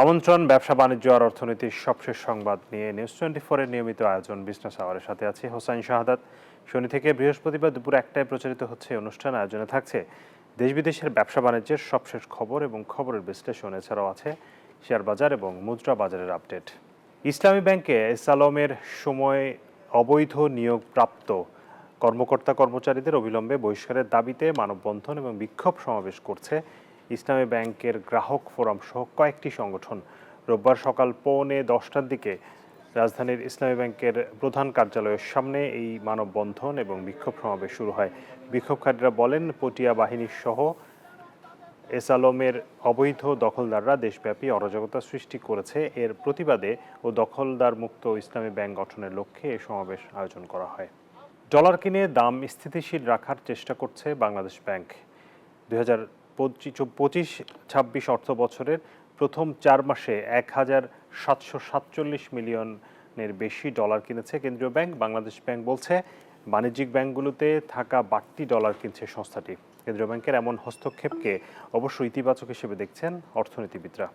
আমন্ত্রণ ব্যবসা বাণিজ্য আর অর্থনীতির সবশেষ সংবাদ নিয়ে নিউজ 24 এর নিয়মিত আয়োজন বিজনেস আওয়ারের সাথে আছি হোসাইন শাহাদাত। শনি থেকে বৃহস্পতিবার দুপুর 1টায় প্রচারিত হচ্ছে অনুষ্ঠান। আয়োজনে থাকছে দেশ বিদেশের ব্যবসা বাণিজ্যের সবশেষ খবর এবং খবরের বিশ্লেষণ। এছাড়াও আছে শেয়ার বাজার এবং মুদ্রা বাজারের আপডেট। ইসলামী ব্যাংকে এসালমের সময় অবৈধ নিয়োগ প্রাপ্ত কর্মকর্তা কর্মচারীদের অবিলম্বে বহিষ্কারের দাবিতে মানববন্ধন এবং বিক্ষোভ সমাবেশ করছে ইসলামী ব্যাংকের গ্রাহক ফোরাম সহ কয়েকটি সংগঠন। রোববার সকাল 9:45টার দিকে রাজধানীর ইসলামী ব্যাংকের প্রধান কার্যালয়ের সামনে এই মানববন্ধন এবং বিক্ষোভ সমাবেশ শুরু হয়। বিক্ষোভকারীরা বলেন, পটিয়া বাহিনী সহ এসালমের অবৈধ দখলদাররা দেশব্যাপী অরাজকতা সৃষ্টি করেছে। এর প্রতিবাদে ও দখলদার মুক্ত ইসলামী ব্যাংক গঠনের লক্ষ্যে এই সমাবেশ আয়োজন করা হয়। ডলার কিনে দাম স্থিতিশীল রাখার চেষ্টা করছে বাংলাদেশ ব্যাংক। 2025-26 অর্থ বছরের প্রথম 4 মাসে 1747 মিলিয়নের বেশি ডলার কিনেছে কেন্দ্রীয় ব্যাংক। বাংলাদেশ ব্যাংক বলছে, বাণিজ্যিক ব্যাংকগুলোতে থাকা বাড়তি ডলার কিনছে সংস্থাটি। কেন্দ্রীয় ব্যাংকের এমন হস্তক্ষেপকে অবশ্য ইতিবাচক হিসেবে দেখছেন অর্থনীতিবিদরা।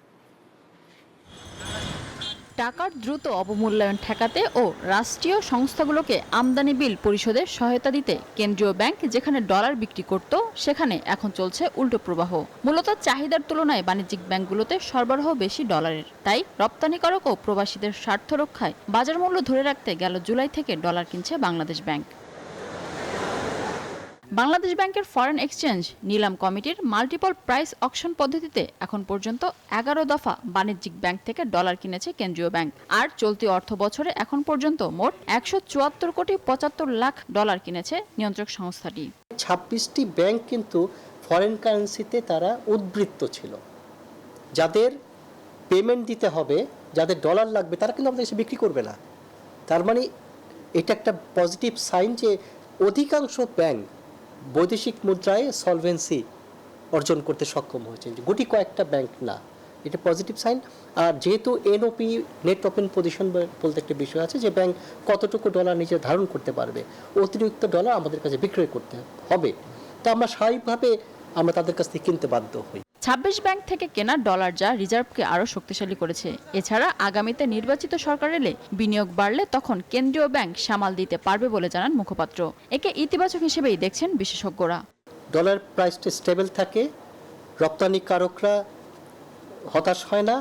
টাকার দ্রুত অবমূল্যায়ন ঠেকাতে ও রাষ্ট্রীয় সংস্থাগুলোকে আমদানি বিল পরিশোধে সহায়তা দিতে কেন্দ্রীয় ব্যাংক যেখানে ডলার বিক্রি করত, সেখানে এখন চলছে উল্টো প্রবাহ। মূলত চাহিদার তুলনায় বাণিজ্যিক ব্যাংকগুলোতে সরবরাহ বেশি ডলারের। তাই রপ্তানিকারক ও প্রবাসীদের স্বার্থ রক্ষায় বাজার মূল্য ধরে রাখতে গেল জুলাই থেকে ডলার কিনছে বাংলাদেশ ব্যাংক। বাংলাদেশ ব্যাংকের ফরেন এক্সচেঞ্জ নিলাম কমিটির মাল্টিপল প্রাইস অকশন পদ্ধতিতে এখন পর্যন্ত 11 দফা বাণিজ্যিক ব্যাংক থেকে ডলার কিনেছে কেন্দ্রীয় ব্যাংক। আর চলতি অর্থ বছরে এখন পর্যন্ত মোট 174,75,00,000 ডলার কিনেছে নিয়ন্ত্রক সংস্থাটি। 26টি ব্যাংক কিন্তু ফরেন কারেন্সিতে তারা উদ্বৃত্ত ছিল। যাদের পেমেন্ট দিতে হবে, যাদের ডলার লাগবে, তারা কিন্তু আমাদের এসে বিক্রি করবে না। তার মানে এটা একটা পজিটিভ সাইন যে অধিকাংশ ব্যাংক বৈদেশিক মুদ্রায় সলভেন্সি অর্জন করতে সক্ষম হয়েছে, গুটি কয়েকটা ব্যাংক না। এটা পজিটিভ সাইন। আর যেহেতু এনওপি, নেট ওপেন পজিশন বলতে একটা বিষয় আছে যে ব্যাংক কতটুকু ডলার নিজে ধারণ করতে পারবে, অতিরিক্ত ডলার আমাদের কাছে বিক্রয় করতে হবে। তা আমরা স্বাভাবিকভাবে আমরা তাদের কাছ থেকে কিনতে বাধ্য হই। 26 ব্যাংক থেকে কেনা ডলার যা রিজার্ভকে আরও শক্তিশালী করেছে। এছাড়া আগামীতে নির্বাচিত সরকার এলে বিনিয়োগ বাড়লে তখন কেন্দ্রীয় ব্যাংক সামাল দিতে পারবে বলে জানান মুখপাত্র। একে ইতিবাচক হিসেবেই দেখছেন বিশেষজ্ঞরা। ডলার প্রাইসটা স্টেবল থাকে, রপ্তানিকারকরা হতাশ হয় না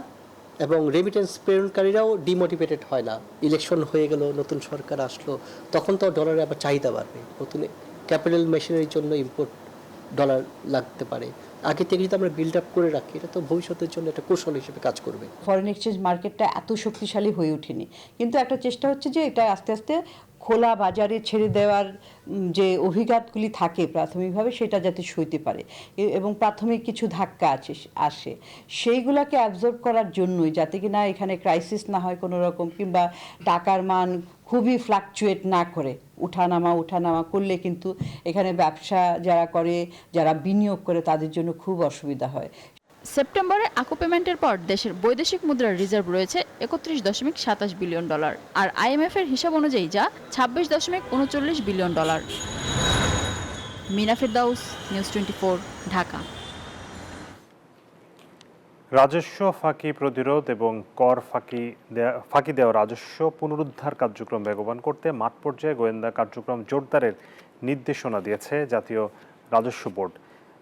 এবং রেমিটেন্স প্রেরণকারীরাও ডিমোটিভেটেড হয় না। ইলেকশন হয়ে গেল, নতুন সরকার আসলো, তখন তো ডলারের আবার চাহিদা বাড়বে। নতুন ক্যাপিটাল মেশিনারির জন্য ইম্পোর্ট ডলার লাগতে পারে। আগে থেকে যদি আমরা বিল্ড আপ করে রাখি, এটা তো ভবিষ্যতের জন্য একটা কৌশল হিসেবে কাজ করবে। ফরেন এক্সচেঞ্জ মার্কেটটা এত শক্তিশালী হয়ে ওঠেনি, কিন্তু একটা চেষ্টা হচ্ছে যে এটা আস্তে আস্তে খোলা বাজারে ছেড়ে দেওয়ার যে অভিঘাতগুলি থাকে প্রাথমিকভাবে, সেটা যাতে সইতে পারে এবং প্রাথমিক কিছু ধাক্কা আসে সেইগুলোকে অ্যাবজর্ব করার জন্যই, যাতে কিনা এখানে ক্রাইসিস না হয় কোনো রকম, কিংবা টাকার মান খুবই ফ্লাকচুয়েট না করে। উঠানামা করলে কিন্তু এখানে ব্যবসা যারা করে, যারা বিনিয়োগ করে, তাদের জন্য খুব অসুবিধা হয়। সেপ্টেম্বরে আকু পেমেন্টের পর দেশের বৈদেশিক মুদ্রার রিজার্ভ রয়েছে 31.27 বিলিয়ন ডলার, আর আইএমএফ এর হিসাব অনুযায়ী যা 26.39 বিলিয়ন ডলার। মিনা ফেরদাউস, নিউজ 24, ঢাকা। রাজস্ব ফাঁকি প্রতিরোধ এবং কর ফাঁকি দেওয়া রাজস্ব পুনরুদ্ধার কার্যক্রম বেগবান করতে মাঠ পর্যায়ে গোয়েন্দা কার্যক্রম জোরদারের নির্দেশনা দিয়েছে জাতীয় রাজস্ব বোর্ড।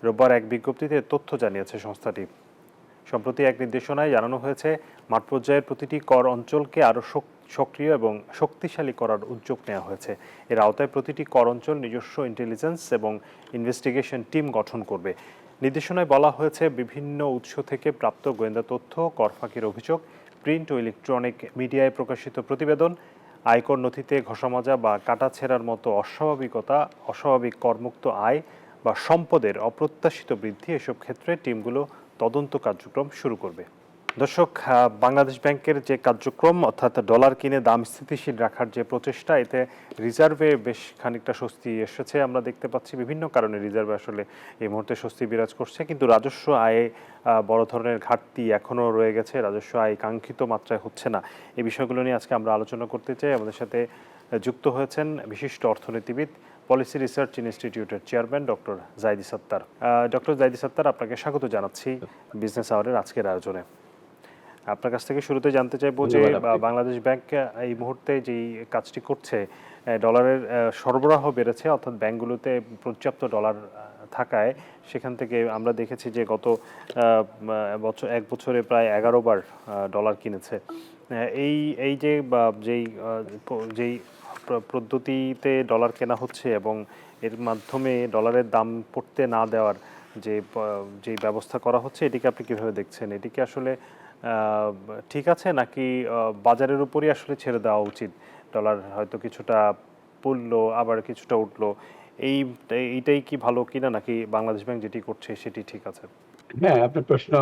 রোববার এক বিজ্ঞপ্তিতে তথ্য জানিয়েছে সংস্থাটি। সম্প্রতি এক নির্দেশনায় জানানো হয়েছে, মাঠ পর্যায়ের প্রতিটি কর অঞ্চলকে আরও সক্রিয় এবং শক্তিশালী করার উদ্যোগ নেওয়া হয়েছে। এর আওতায় প্রতিটি কর অঞ্চল নিজস্ব ইন্টেলিজেন্স এবং ইনভেস্টিগেশন টিম গঠন করবে। নির্দেশনায় বলা হয়েছে, বিভিন্ন উৎস থেকে প্রাপ্ত গোয়েন্দা তথ্য, কর ফাঁকির অভিযোগ, প্রিন্ট ও ইলেকট্রনিক মিডিয়ায় প্রকাশিত প্রতিবেদন, আয়কর নথিতে ঘষামজা বা কাটাছেঁড়ার মতো অস্বাভাবিক করমুক্ত আয় বা সম্পদের অপ্রত্যাশিত বৃদ্ধি, এসব ক্ষেত্রে টিমগুলো তদন্ত কার্যক্রম শুরু করবে। দর্শক, বাংলাদেশ ব্যাংকের যে কার্যক্রম, অর্থাৎ ডলার কিনে দাম স্থিতিশীল রাখার যে প্রচেষ্টা, এতে রিজার্ভে বেশ খানিকটা স্বস্তি এসেছে। আমরা দেখতে পাচ্ছি বিভিন্ন কারণে রিজার্ভে আসলে এই মুহূর্তে স্বস্তি বিরাজ করছে, কিন্তু রাজস্ব আয়ে বড় ধরনের ঘাটতি এখনও রয়ে গেছে। রাজস্ব আয় কাঙ্ক্ষিত মাত্রায় হচ্ছে না। এই বিষয়গুলো নিয়ে আজকে আমরা আলোচনা করতে চাই। আমাদের সাথে যুক্ত হয়েছেন বিশিষ্ট অর্থনীতিবিদ, পলিসি রিসার্চ ইনস্টিটিউটের chairman doctor Zaidi Sattar. Doctor Zaidi Sattar, আপনাকে স্বাগত জানাচ্ছি বিজনেস আওয়ারের আজকের আয়োজনে। আপনার কাছ থেকে শুরুতে জানতে চাইবো যে ধন্যবাদ আপনাকে। বাংলাদেশ ব্যাংক এই মুহূর্তে যেই কাজটি করছে, ডলারের সরবরাহ বেড়েছে, অর্থাৎ ব্যাংকগুলোতে পর্যাপ্ত ডলার থাকায় সেখান থেকে আমরা দেখেছি যে গত এক বছরে প্রায় 11 বার ডলার কিনেছে। এই এই যে যেই পদ্ধতিতে ডলার কেনা হচ্ছে এবং এর মাধ্যমে ডলারের দাম পড়তে না দেওয়ার যে ব্যবস্থা করা হচ্ছে, এটিকে আপনি কিভাবে দেখছেন? এটিকে আসলে ঠিক আছে, নাকি বাজারের উপরই আসলে ছেড়ে দেওয়া উচিত? ডলার হয়তো কিছুটা পড়লো, আবার কিছুটা উঠলো, এইটাই কি ভালো কিনা, নাকি বাংলাদেশ ব্যাংক যেটি করছে সেটি ঠিক আছে? হ্যাঁ, আপনার প্রশ্ন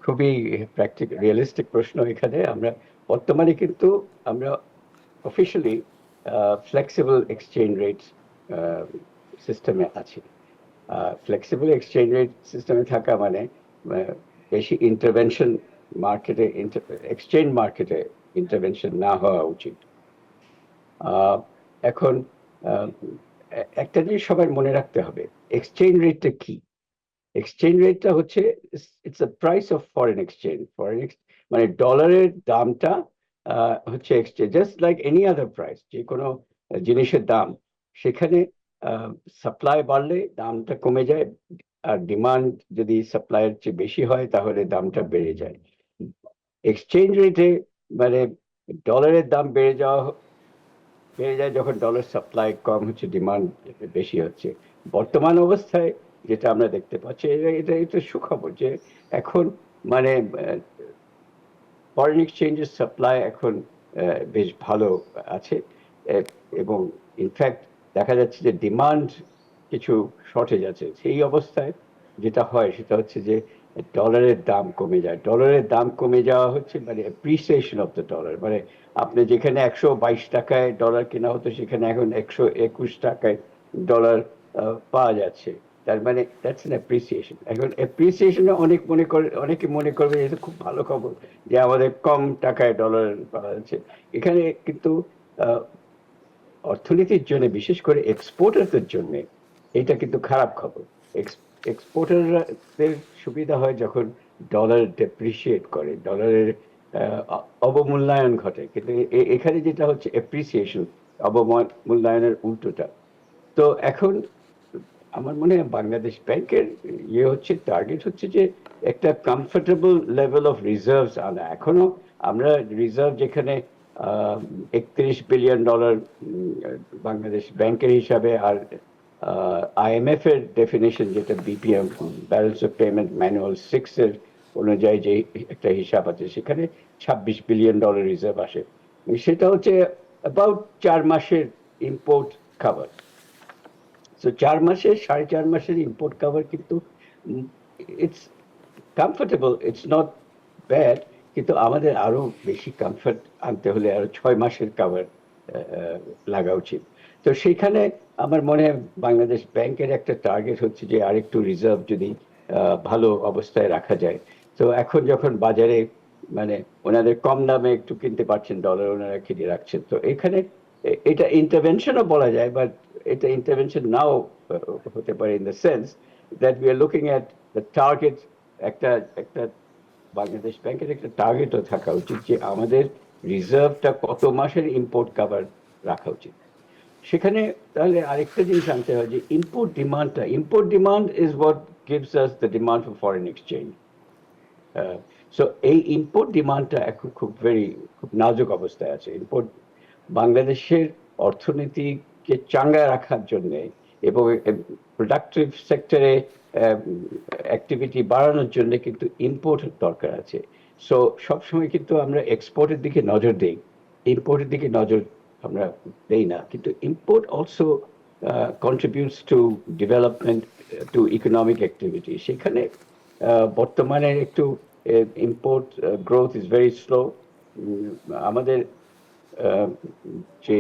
খুবই প্র্যাকটিক্যাল রিয়েলিস্টিক প্রশ্ন। এখানে আমরা বর্তমানে কিন্তু আমরা অফিসিয়ালি ফ্লেক্সিবল এক্সচেঞ্জ রেট সিস্টেমে আছি। ফ্লেক্সিবল এক্সচেঞ্জ রেট সিস্টেমে থাকা মানে বেশি ইন্টারভেনশন মার্কেটে, এক্সচেঞ্জ মার্কেটে ইন্টারভেনশন না হওয়া উচিত। এখন একটা জিনিস সবাই মনে রাখতে হবে, এক্সচেঞ্জ রেটটা কি? এক্সচেঞ্জ রেটটা হচ্ছে it's a price of foreign exchange. মানে ডলারের দামটা হচ্ছে exchange, just like any other price. যে কোনো জিনিসের দাম, সেখানে সাপ্লাই বাড়লে দামটা কমে যায়, আর ডিমান্ড যদি সাপ্লাইয়ের চেয়ে বেশি হয় তাহলে দামটা বেড়ে যায়। এক্সচেঞ্জ রেটে মানে ডলারের দাম বেড়ে যায় যখন ডলার সাপ্লাই কম হচ্ছে, ডিমান্ড বেশি হচ্ছে। বর্তমান অবস্থায় যেটা আমরা দেখতে পাচ্ছি, এটা সুখবর যে এখন মানে ফরেন এক্সচেঞ্জের সাপ্লাই এখন বেশ ভালো আছে, এবং ইনফ্যাক্ট দেখা যাচ্ছে যে ডিমান্ড কিছু শর্টেজ আছে। সেই অবস্থায় যেটা হয় সেটা হচ্ছে যে ডলারের দাম কমে যায়। ডলারের দাম কমে যাওয়া হচ্ছে মানে অ্যাপ্রিসিয়েশন অফ দ্য ডলার। মানে আপনি যেখানে 122 টাকায় ডলার কেনা হতো, সেখানে এখন 121 টাকায় ডলার পাওয়া যাচ্ছে। তার মানে দ্যাটস এন অ্যাপ্রিসিয়েশন। এখন অ্যাপ্রিসিয়েশনে অনেকে মনে করবে এটা খুব ভালো খবর যে আমাদের কম টাকায় ডলার পাওয়া যাচ্ছে। এখানে কিন্তু অর্থনীতির জন্য, বিশেষ করে এক্সপোর্টারদের জন্য এটা কিন্তু খারাপ খবর। এক্সপোর্টারদের সুবিধা হয় যখন ডলার ডেপ্রিসিয়েট করে, ডলারের অবমূল্যায়ন ঘটে। কিন্তু এখানে যেটা হচ্ছে অ্যাপ্রিসিয়েশন, অবমূল্যায়নের উল্টোটা। তো এখন আমার মনে হয় বাংলাদেশ ব্যাংকের টার্গেট হচ্ছে যে একটা কমফোর্টেবল লেভেল অফ রিজার্ভস আনা। এখনো আমরা রিজার্ভ যেখানে 31 বিলিয়ন ডলার বাংলাদেশ ব্যাংকের হিসাবে, আর IMF এর ডেফিনেশন যেটা BPM, balance of payment manual 6 এর অনুযায়ী যে একটা হিসাব আছে, সেখানে 26 বিলিয়ন ডলার রিজার্ভ আসে। সেটা হচ্ছে অ্যাবাউট 4 মাসের ইম্পোর্ট খাবার। সো 4.5 মাসের ইম্পোর্ট কভার কিন্তু it's comfortable, it's not bad. কিন্তু আমাদের আরো বেশি কমফর্ট আনতে হলে আরো 6 মাসের কভার লাগা উচিত। তো সেইখানে আমার মনে হয় বাংলাদেশ ব্যাংকের একটা টার্গেট হচ্ছে যে আরেকটু রিজার্ভ যদি ভালো অবস্থায় রাখা যায়। তো এখন যখন বাজারে মানে ওনাদের কম দামে একটু কিনতে পারছেন ডলার, ওনারা কিনে রাখছেন। তো এখানে এটা ইন্টারভেনশনও বলা যায়, বাট এটা ইন্টারভেনশন নাও হতে পারে, in the sense that we are looking at the target. একটা একটা বাংলাদেশ ব্যাংকের একটা টার্গেটও থাকা উচিত যে আমাদের রিজার্ভটা কত মাসের ইম্পোর্ট কভার রাখা উচিত। সেখানে তাহলে আরেকটা জিনিস আনতে হয় যে import demand is what gives us the demand for foreign exchange. So এই ইম্পোর্ট ডিমান্ডটা এখন খুব নাজুক অবস্থায় আছে। ইম্পোর্ট বাংলাদেশের অর্থনীতিকে চাঙ্গা রাখার জন্য এবং প্রোডাক্টিভ সেক্টরে অ্যাক্টিভিটি বাড়ানোর জন্য কিন্তু ইম্পোর্ট দরকার আছে। সো সবসময় কিন্তু আমরা এক্সপোর্টের দিকে নজর দিই, ইম্পোর্টের দিকে নজর আমরা দেই না। কিন্তু import also contributes two development, two economic activity. সেখানে বর্তমানে একটু import growth is very slow. আমাদের যে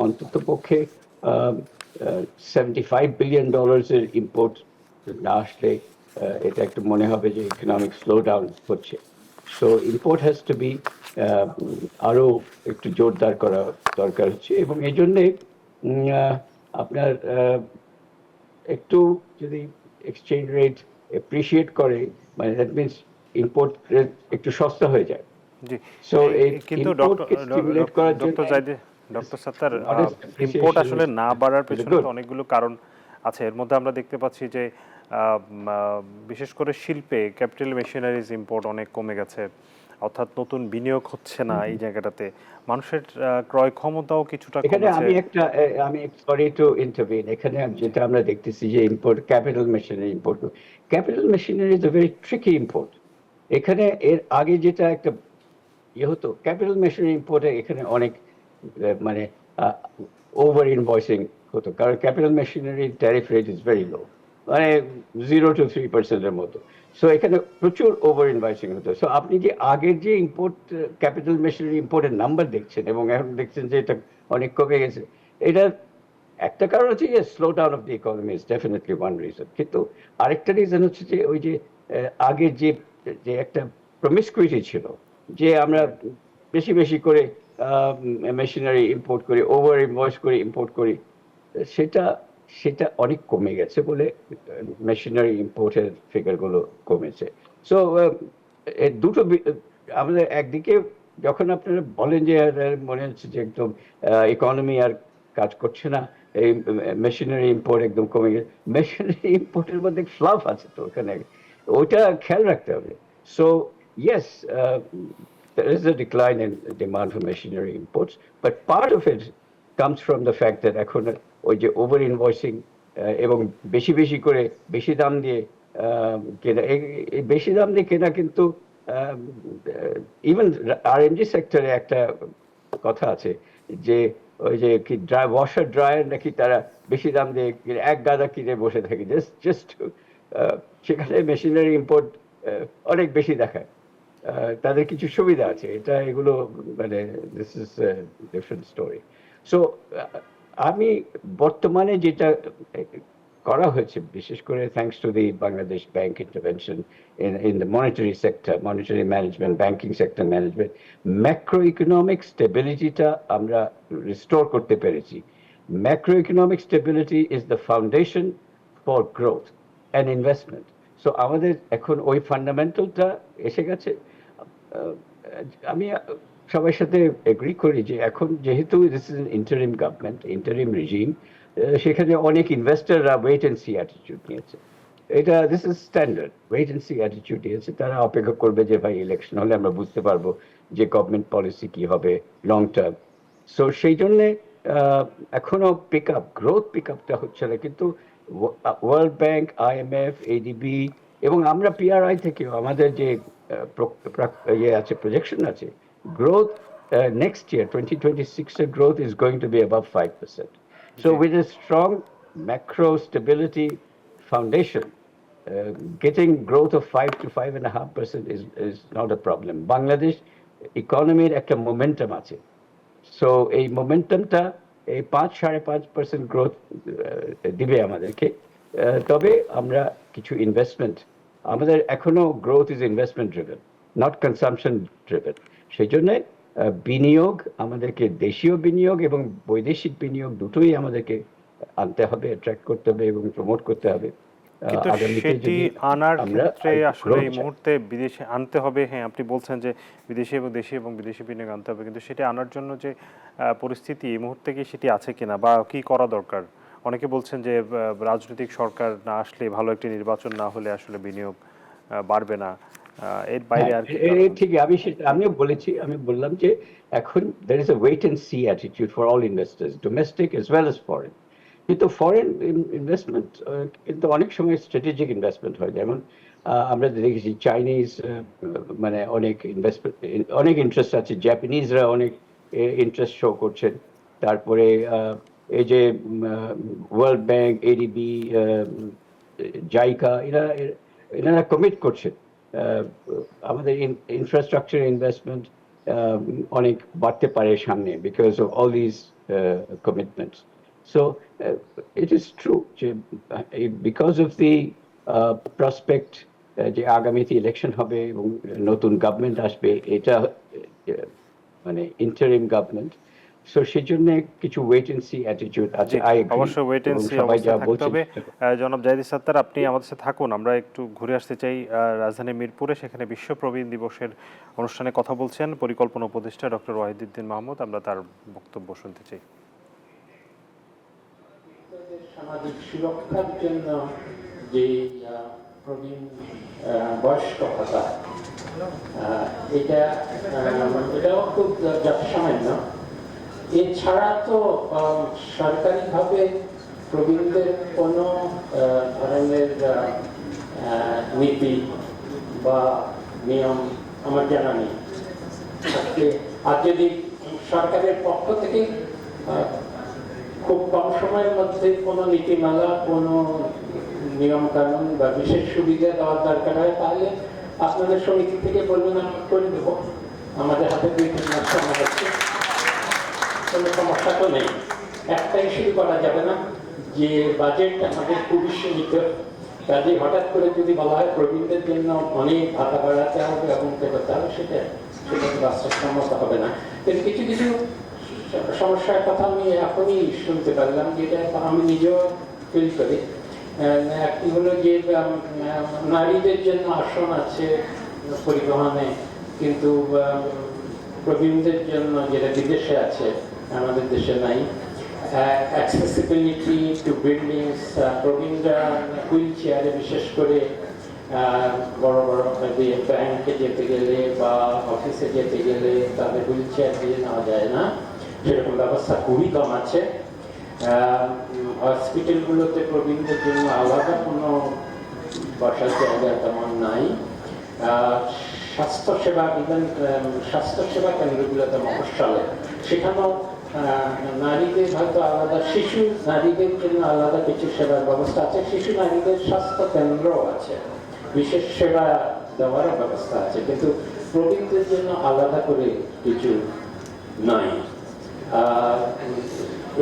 অন্তত পক্ষে $75 বিলিয়ন এর ইম্পোর্ট না আসলে এটা একটু মনে হবে যে ইকোনমিক স্লো ডাউন হচ্ছে। So import has to be আরো একটু জোরদার করা দরকার হচ্ছে। এবং এই জন্যে আপনার একটু যদি এক্সচেঞ্জ রেট অ্যাপ্রিসিয়েট করে, মানে দ্যাট মিনস ইম্পোর্ট একটু সস্তা হয়ে যায়। জি সো এই কিন্তু ইম্পোর্টকে স্টিমুলেট করার জন্য doctor Sattar, modest import appreciation আসলে না বাড়ার is পেছনে good. তো অনেকগুলো কারণ আছে। এর মধ্যে আমরা দেখতে পাচ্ছি যে বিশেষ করে শিল্পে ক্যাপিটাল মেশিনারিজ ইম্পোর্ট অনেক কমে গেছে, অর্থাৎ নতুন বিনিয়োগ হচ্ছে না এই জায়গাটাতে। মানুষের ক্রয় ক্ষমতাও কিছুটা এখানে কমেছে। আমি সরি টু ইন্টারভিন, এখানে যেটা আমরা দেখতেছি যে import capital machinery import, capital machinery is a very tricky import. এখানে এর আগে যেটা একটা হতো, ক্যাপিটাল মেশিনারি ইম্পোর্টে এখানে অনেক মানে ওভার ইনভয়েসিং হতো, কারণ capital machinery tariff rate is very low, মানে 0 to 3% মতো। সো এখানে প্রচুর ওভার ইনভয়েসিং হতো। সো আপনি যে আগের যে ইম্পোর্ট ক্যাপিটাল মেশিনারি ইম্পোর্টের নাম্বার দেখছেন এবং এখন দেখছেন যে এটা অনেক কমে গেছে, এটার একটা কারণ হচ্ছে যে slow down of the economy is definitely one reason. কিন্তু আরেকটা রিজন হচ্ছে যে ওই যে আগে যে যে একটা প্রমিসকুইটি ছিল, যে আমরা বেশি বেশি করে মেশিনারি ইম্পোর্ট করি, ওভার ইনভয়েস করে ইম্পোর্ট করি, সেটা সেটা অনেক কমে গেছে বলে মেশিনারি ইম্পোর্টের ফিগারগুলো কমেছে। সো দুটো আমাদের একদিকে যখন আপনারা বলেন যে মনে হচ্ছে যে একদম ইকোনমি আর কাজ করছে না, এই মেশিনারি ইম্পোর্ট একদম কমে গেছে, মেশিনারি ইম্পোর্টের মধ্যে ফ্লাফ আছে তো ওখানে, ওইটা খেয়াল রাখতে হবে। So yes, there is a decline in demand for machinery imports, but part of it comes from the fact that এখন ওই যে ওভার ইনভয়েসিং এবং বেশি বেশি করে বেশি দাম দিয়ে কেনা, এই বেশি দাম দিয়ে কেনা কিন্তু ইভেন আরএনজি সেক্টরে একটা কথা আছে যে ওই যে কি ওয়াশার ড্রায়ার নাকি তারা বেশি দাম দিয়ে এক গাদা কিনে বসে থাকে, জাস্ট সেখানে মেশিনারি ইম্পোর্ট অনেক বেশি দেখায়। তাদের কিছু সুবিধা আছে, এটা এগুলো মানে this is different story. So আমি বর্তমানে যেটা করা হয়েছে, বিশেষ করে thanks to the Bangladesh bank intervention in the monetary sector, monetary management, banking sector management, macro economic স্টেবিলিটিটা আমরা রিস্টোর করতে পেরেছি। Macro economic stability is the foundation for growth and investment. So আমাদের এখন ওই ফান্ডামেন্টালটা এসে গেছে। আমি সবার সাথে এগ্রি করি যে এখন যেহেতু this is interim government, interim regime, সেখানে অনেক ইনভেস্টররা ওয়েট এন্ড সি অ্যাটিটিউড নিয়েছে। এটা this is standard, wait and see attitude নিয়েছে। তারা অপেক্ষা করবে যে ভাই ইলেকশন হলে আমরা বুঝতে পারবো যে গভর্নমেন্ট পলিসি কি হবে লং টার্ম। সো সেই জন্যে এখনো পিক আপ, গ্রোথ পিক আপটা হচ্ছে না। কিন্তু ওয়ার্ল্ড ব্যাংক, IMF, ADB এবং আমরা PRI থেকেও আমাদের যে ইয়ে আছে, প্রজেকশন আছে, গ্রোথ নেক্সট ইয়ার 2026 এর growth is going to be above 5%. So with a strong macro stability foundation, getting growth of 5 to 5.5% is not a problem. Bangladesh economy একটা momentum আছে। সো এই মোমেন্টামটা এই 5-5.5% গ্রোথ দিবে আমাদেরকে। তবে আমরা কিছু ইনভেস্টমেন্ট, আমাদের এখনো growth is investment driven, not কনসামশন driven. সেই জন্য বিনিয়োগ, আমাদেরকে দেশীয় বিনিয়োগ এবং বৈদেশিক বিনিয়োগ দুটোই আমাদেরকে আনতে হবে, অ্যাট্রাক্ট করতে হবে এবং প্রমোট করতে হবে। কিন্তু সেটি আনার ক্ষেত্রে আসলে এই মুহূর্তে বিদেশে আনতে হবে। হ্যাঁ, আপনি বলছেন যে বিদেশি এবং দেশি বিদেশি বিনিয়োগ আনতে হবে, কিন্তু সেটি আনার জন্য যে পরিস্থিতি এই মুহূর্তে কি সেটি আছে কিনা বা কি করা দরকার? অনেকে বলছেন যে রাজনৈতিক সরকার না আসলে, ভালো একটি নির্বাচন না হলে আসলে বিনিয়োগ বাড়বে না। এর বাইরে আর কি? ঠিক, আমিও বলেছি, আমি বললাম যে এখন there is a wait and see attitude for all investors, domestic as well as foreign. কিন্তু ফরেন ইনভেস্টমেন্ট কিন্তু অনেক সময় স্ট্র্যাটেজিক ইনভেস্টমেন্ট হয়। যেমন আমরা দেখেছি চাইনিজ মানে অনেক ইনভেস্টমেন্ট, অনেক ইন্টারেস্ট আছে, জাপানিজরা অনেক ইন্টারেস্ট শো করছেন। তারপরে এই যে ওয়ার্ল্ড ব্যাংক, ADB, জাইকা, এনারা কমিট করছেন আমাদের ইনফ্রাস্ট্রাকচার ইনভেস্টমেন্ট অনেক বাড়তে পারে সামনে because of all this commitments. So it is true, because of the prospect যে আগামীতে ইলেকশন হবে এবং নতুন গভর্নমেন্ট আসবে, এটা মানে ইন্টারিম গভর্নমেন্ট, সো সেই জন্য কিছু ওয়েট এন্ড সি অ্যাটিটিউড আছে। জি, আই এগ্রি, অবশ্যই ওয়েট এন্ড এবং সি সবাই যা অবস্থায় থাকতে বলছেন হবে। জনাব জাহিদ সাত্তার, আপনি আমাদের সাথে থাকুন, আমরা একটু ঘুরে আসতে চাই রাজধানী মিরপুরে। সেখানে বিশ্ব প্রবীণ দিবসের অনুষ্ঠানে কথা বলছেন পরিকল্পনা উপদেষ্টা ডক্টর ওয়াহিদুদ্দিন মাহমুদ, আমরা তার বক্তব্য শুনতে চাই। সামাজিক সুরক্ষার জন্য যে প্রবীণ বয়স্ক ভাতা, এটাও খুব যৎসামান্য। এছাড়া তো সরকারিভাবে প্রবীণদের কোনো ধরনের নীতি বা নিয়ম আমার জানা নেই। আর যদি সরকারের পক্ষ থেকে খুব কম সময়ের মধ্যে কোনো নীতিমালা, কোনো নিয়ম কানুন বা বিশেষ সুবিধা দেওয়ার দরকার হয়, তাহলে আপনাদের সমিতি থেকে বলবেন, আমি করে দেব। আমাদের হাতে 2-3 মাস সময় হচ্ছে, কোনো সমস্যা তো নেই। একটাই শুরু করা যাবে না যে বাজেট আমাদের খুবই সীমিত, কাজে হঠাৎ করে যদি বলা হয় প্রবীণদের জন্য অনেক ভাতা বাড়াতে হবে এবং করতে হবে, সেটা বাস্তবসম্মত হবে না। কিন্তু কিছু কিছু সমস্যার কথা আমি এখনই শুনতে পারলাম, যেটা আমি নিজেও ফিল করি। একটি হলো যে নারীদের জন্য আসন আছে পরিবহনে, কিন্তু প্রবীণদের জন্য যেটা বিদেশে আছে আমাদের দেশে নাই। অ্যাক্সেসিবিলিটি টু বিল্ডিংস, প্রবীণরা হুইল চেয়ারে বিশেষ করে বড় বড় ব্যাংকে যেতে গেলে বা অফিসে যেতে গেলে তাদের হুইল চেয়ার দিয়ে নেওয়া যায় না, সেরকম ব্যবস্থা খুবই কম আছে। হসপিটালগুলোতে প্রবীণদের জন্য আলাদা কোনো বসার জায়গা তেমন নাই। স্বাস্থ্যসেবা, ইভেন স্বাস্থ্যসেবা কেন্দ্রগুলোতে, মফস্বলে, সেখানেও নারীদের হয়তো আলাদা, শিশু নারীদের জন্য আলাদা কিছু সেবার ব্যবস্থা আছে, শিশু নারীদের স্বাস্থ্য কেন্দ্রও আছে, বিশেষ সেবা দেওয়ারও ব্যবস্থা আছে, কিন্তু প্রবীণদের জন্য আলাদা করে কিছু নাই।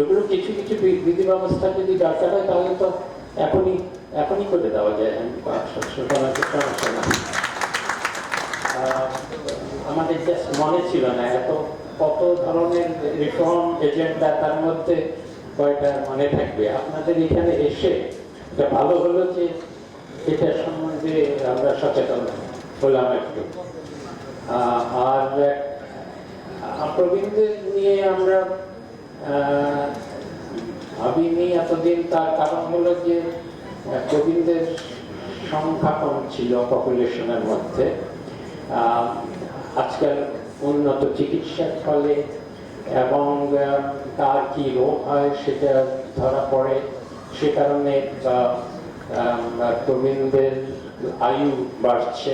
এগুলো কিছু কিছু বিধি ব্যবস্থা যদি দরকার হয়, তাহলে তো এখনই করে দেওয়া যায়, সমস্যা না। আমাদের জাস্ট মনে ছিল না কত ধরনের রিফর্ম এজেন্ডা, তার মধ্যে কয়টা মনে থাকবে। আপনাদের এখানে এসে এটা ভালো হলো যে এটা সম্বন্ধে আমরা সচেতন হলাম একটু। আর প্রবীণদের নিয়ে আমরা ভাবিনি এতদিন, তার কারণ হলো যে প্রবীণদের সংখ্যা কম ছিল পপুলেশনের মধ্যে। আজকাল উন্নত চিকিৎসার ফলে এবং তার কি রোগ হয় সেটা ধরা পড়ে, সে কারণে প্রবীণদের আয়ু বাড়ছে।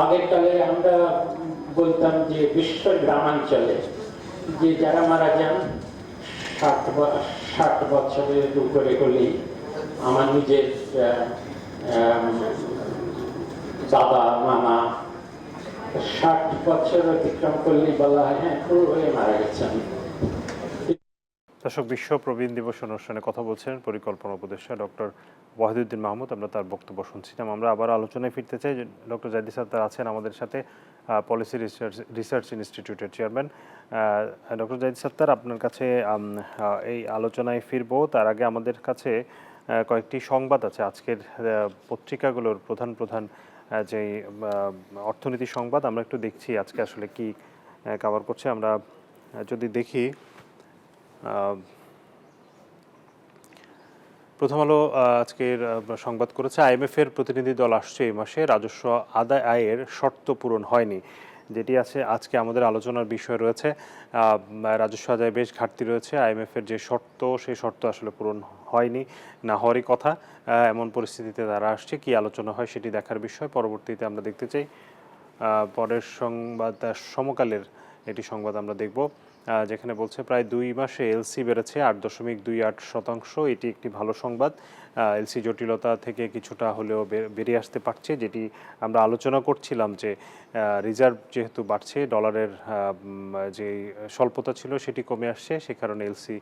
আগের কালে আমরা বলতাম যে বিশেষ করে গ্রামাঞ্চলে যে যারা মারা যান 60 বছরের উপরে হলেই, আমার নিজের দাদা নানা 60 বছর অতিক্রম করলেই বলা হয় হ্যাঁ পুরো হয়ে মারা গেছেন। দর্শক, বিশ্ব প্রবীণ দিবস অনুষ্ঠানে কথা বলছেন পরিকল্পনা উপদেষ্টা ডক্টর ওয়াহিদুদ্দিন মাহমুদ, আমরা তার বক্তব্য শুনছিলাম। আমরা আবার আলোচনায় ফিরতে চাই। ডক্টর জাহিদ সাত্তার আছেন আমাদের সাথে, পলিসি রিসার্চ ইনস্টিটিউটের চেয়ারম্যান। ডক্টর জাহিদ সাত্তার, আপনার কাছে এই আলোচনায় ফিরবো, তার আগে আমাদের কাছে কয়েকটি সংবাদ আছে আজকের পত্রিকাগুলোর প্রধান যে অর্থনীতি সংবাদ, আমরা একটু দেখছি আজকে আসলে কি কভার করছে। আমরা যদি দেখি, প্রথম আলো আজকের সংবাদ করেছে আইএমএফ এর প্রতিনিধি দল আসছে এই মাসে, রাজস্ব আয়ের শর্ত পূরণ হয়নি, যেটি আছে আজকে আমাদের আলোচনার বিষয় রয়েছে। রাজস্ব আদায়ে বেশ ঘাটতি রয়েছে, আইএমএফ এর যে শর্ত, সেই শর্ত আসলে পূরণ হয়নি, না হওয়ারই কথা। এমন পরিস্থিতিতে তারা আসছে, কি আলোচনা হয় সেটি দেখার বিষয়। পরবর্তীতে আমরা দেখতে চাই পরের সংবাদ, সমকালের একটি সংবাদ আমরা দেখব, যেখানে বলছে প্রায় 2 মাসে এলসি বেড়েছে 8.28%। এটি একটি ভালো সংবাদ। এলসি জটিলতা থেকে কিছুটা হলেও বেরিয়ে আসতে পারছে, যেটি আমরা আলোচনা করছিলাম যে রিজার্ভ যেহেতু বাড়ছে, ডলারের যে স্বল্পতা ছিল সেটি কমে আসছে, সে কারণে এলসি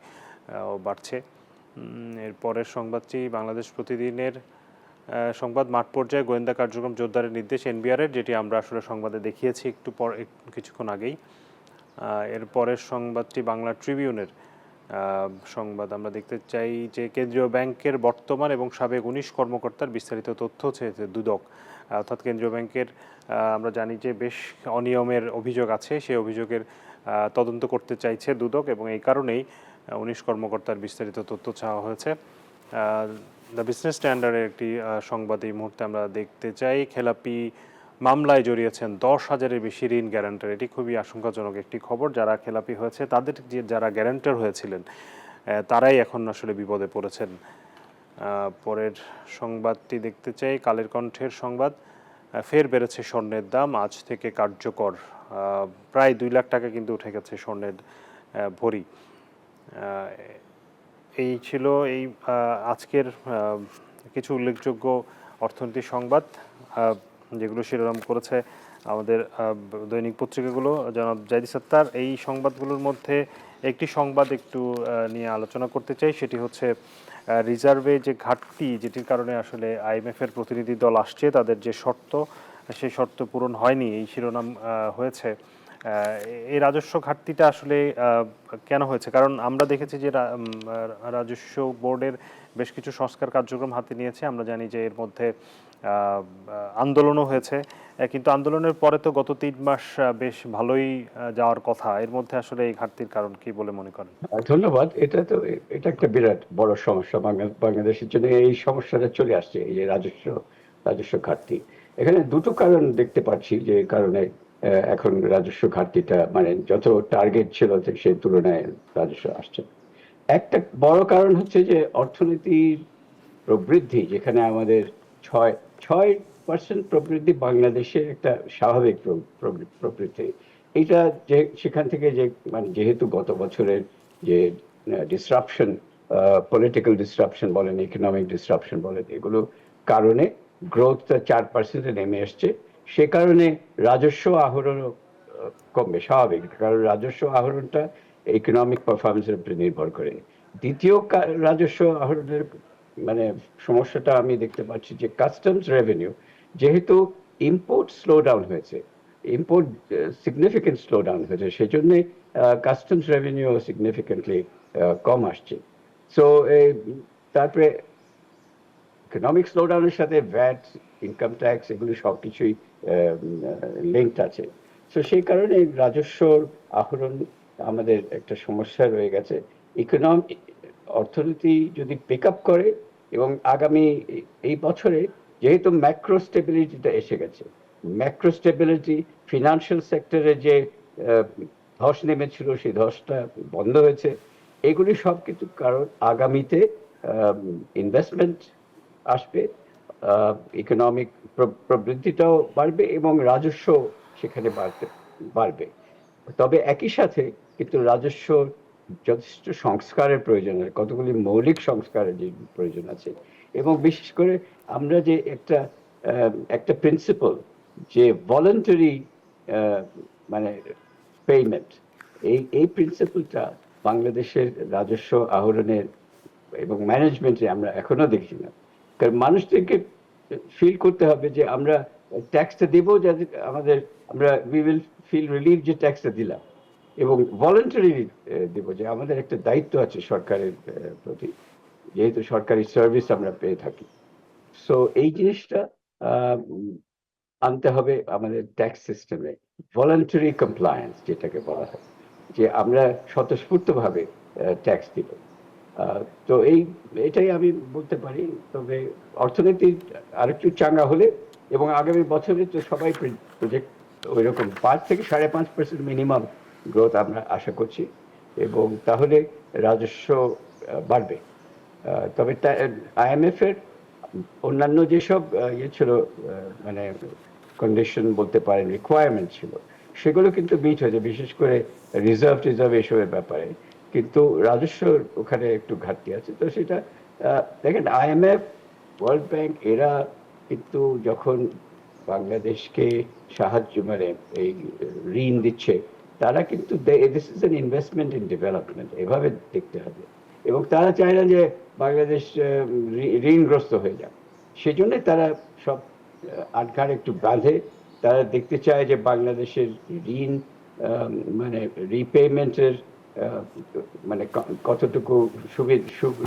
বাড়ছে। এর পরের সংবাদটি বাংলাদেশ প্রতিদিনের সংবাদ, মাঠ পর্যায়ে গোয়েন্দা কার্যক্রম জোরদারের নির্দেশ এনবিআরের, যেটি আমরা আসলে সংবাদে দেখিয়েছি কিছুক্ষণ আগেই। এর পরের সংবাদটি বাংলা ট্রিবিউনের সংবাদ। আমরা দেখতে চাই যে কেন্দ্রীয় ব্যাংকের বর্তমান এবং সাবেক 19 কর্মকর্তার বিস্তারিত তথ্য চেয়েছে দুদক। অর্থাৎ কেন্দ্রীয় ব্যাংকের আমরা জানি যে বেশ অনিয়মের অভিযোগ আছে, সেই অভিযোগের তদন্ত করতে চাইছে দুদক এবং এই কারণেই 19 কর্মকর্তার বিস্তারিত তথ্য চাওয়া হয়েছে। দ্য বিজনেস স্ট্যান্ডার্ডের একটি সংবাদ এই মুহূর্তে আমরা দেখতে চাই। খেলাপি মামলায় জড়িয়েছেন 10,000-এর বেশি ঋণ গ্যারান্টার। এটি খুবই আশঙ্কাজনক একটি খবর। যারা খেলাপি হয়েছে তাদের যারা গ্যারান্টার হয়েছিলেন তারাই এখন আসলে বিপদে পড়েছেন। পরের সংবাদটি দেখতে চাই কালের কণ্ঠের সংবাদ। ফের বেড়েছে স্বর্ণের দাম, আজ থেকে কার্যকর। প্রায় 2 লাখ টাকা কিন্তু উঠে গেছে স্বর্ণের ভরি। এই ছিল এই আজকের কিছু উল্লেখযোগ্য অর্থনৈতিক সংবাদ যেগুলো শিরোনাম করেছে আমাদের দৈনিক পত্রিকাগুলো। জনাব জাহিদ সত্তার, এই সংবাদগুলোর মধ্যে একটি সংবাদ একটু নিয়ে আলোচনা করতে চাই, সেটি হচ্ছে রিজার্ভে যে ঘাটতি, যেটির কারণে আসলে আইএমএফের প্রতিনিধি দল আসছে, তাদের যে শর্ত সেই শর্ত পূরণ হয়নি, এই শিরোনাম হয়েছে। এই রাজস্ব ঘাটতিটা আসলে কেন হয়েছে? কারণ আমরা দেখেছি যে রাজস্ব বোর্ডের বেশ কিছু সংস্কার কার্যক্রম হাতে নিয়েছে। আমরা জানি যে এর মধ্যে আন্দোলনও হয়েছে, কিন্তু আন্দোলনের পরে তো গত 3 মাস বেশ ভালোই যাওয়ার কথা। এর মধ্যে আসলে এই ঘাটতির কারণ কি বলে মনে করেন? ধন্যবাদ। এটা একটা বিরাট বড় সমস্যা বাংলাদেশের জন্য। এই সমস্যাটা চলে আসছে, এই যে রাজস্ব ঘাটতি। এখানে দুটো কারণ দেখতে পাচ্ছি যে কারণে এখন রাজস্ব ঘাটতিটা, মানে যত টার্গেট ছিল সেই তুলনায় রাজস্ব আসছে। একটা বড় কারণ হচ্ছে যে অর্থনীতির প্রবৃদ্ধি, যেখানে আমাদের 6% প্রবৃদ্ধি বাংলাদেশের একটা স্বাভাবিক প্রবৃদ্ধি। এটা যে সেখান থেকে যে মানে যেহেতু গত বছরের যে ডিসরাপশন, পলিটিক্যাল ডিসরাপশন বলেন, ইকোনমিক ডিসরাপশন বলেন, এগুলো কারণে গ্রোথটা 4%-এ নেমে আসছে। সে কারণে রাজস্ব আহরণও কমবে, স্বাভাবিক, কারণ রাজস্ব আহরণটা ইকোনমিক পারফরমেন্সের উপরে নির্ভর করে। দ্বিতীয় রাজস্ব আহরণের মানে সমস্যাটা আমি দেখতে পাচ্ছি যে কাস্টমস রেভিনিউ, যেহেতু ইম্পোর্ট স্লো ডাউন হয়েছে, ইম্পোর্ট সিগনিফিকেন্ট স্লো ডাউন হয়েছে, সেই জন্য কাস্টমস রেভিনিউ সিগনিফিকেন্টলি কম আসছে। সো তারপরে ইকোনমিক স্লোডাউনের সাথে ভ্যাট, ইনকাম ট্যাক্স, এগুলো সবকিছুই লিঙ্কড আছে। সো সেই কারণে রাজস্ব আহরণ আমাদের একটা সমস্যা রয়ে গেছে। অর্থনীতি যদি পিক আপ করে এবং আগামী এই বছরে যেহেতু ম্যাক্রো স্টেবিলিটিটা এসে গেছে, ম্যাক্রো স্টেবিলিটি, ফিনান্সিয়াল সেক্টরে যে ধস নেমেছিল সেই ধসটা বন্ধ হয়েছে। এগুলি সব কিছু কারণ আগামীতে ইনভেস্টমেন্ট আসবে, ইকোনমিক প্রবৃদ্ধিটাও বাড়বে এবং রাজস্ব সেখানে বাড়বে। তবে একই সাথে কিন্তু রাজস্ব যথেষ্ট সংস্কারের প্রয়োজন, কতগুলি মৌলিক সংস্কারের যে প্রয়োজন আছে। এবং বিশেষ করে আমরা যে একটা প্রিন্সিপাল যে ভলান্টারি মানে পেমেন্ট, এই প্রিন্সিপালটা বাংলাদেশের রাজস্ব আহরণের এবং ম্যানেজমেন্টে আমরা এখনো দেখি না। কারণ মানুষদেরকে ফিল করতে হবে যে আমরা ট্যাক্সটা দেবো, যাতে আমরা উই উইল ফিল রিলিফ যে ট্যাক্সটা দিলাম, এবং ভলান্টারি দেব, যে আমাদের একটা দায়িত্ব আছে সরকারের প্রতি, যেহেতু সরকারি সার্ভিস আমরা পেয়ে থাকি। সো এই জিনিসটা আনতে হবে আমাদের ট্যাক্স সিস্টেমে, ভলান্টারি কমপ্লায়েন্স যেটাকে বলা হয়, যে আমরা স্বতঃস্ফূর্তভাবে ট্যাক্স দিব। তো এটাই আমি বলতে পারি। তবে অর্থনীতি আরেকটু চাঙ্গা হলে এবং আগামী বছরে তো সবাই প্রজেক্ট ওই রকম 5 থেকে 5.5% মিনিমাম গ্রোথ আমরা আশা করছি, এবং তাহলে রাজস্ব বাড়বে। তবে আইএমএফ এর অন্যান্য যেসব ছিল, মানে কন্ডিশন বলতে পারেন, রিকোয়ারমেন্ট ছিল, সেগুলো কিন্তু মিট হয়েছে, বিশেষ করে রিজার্ভ এসবের ব্যাপারে। কিন্তু রাজস্ব ওখানে একটু ঘাটতি আছে। তো সেটা দেখেন, আইএমএফ, ওয়ার্ল্ড ব্যাংক, এরা কিন্তু যখন বাংলাদেশকে সাহায্য, মানে এই ঋণ দিচ্ছে, তারা কিন্তু this is an investment in development, এভাবে দেখতে হবে। এবং তারা চায় না যে বাংলাদেশ ঋণগ্রস্ত হয়ে যাক, সেই জন্য তারা সব আটঘাট একটু বাঁধে। তারা দেখতে চায় যে বাংলাদেশের ঋণ মানে রিপেমেন্টের মানে কতটুকু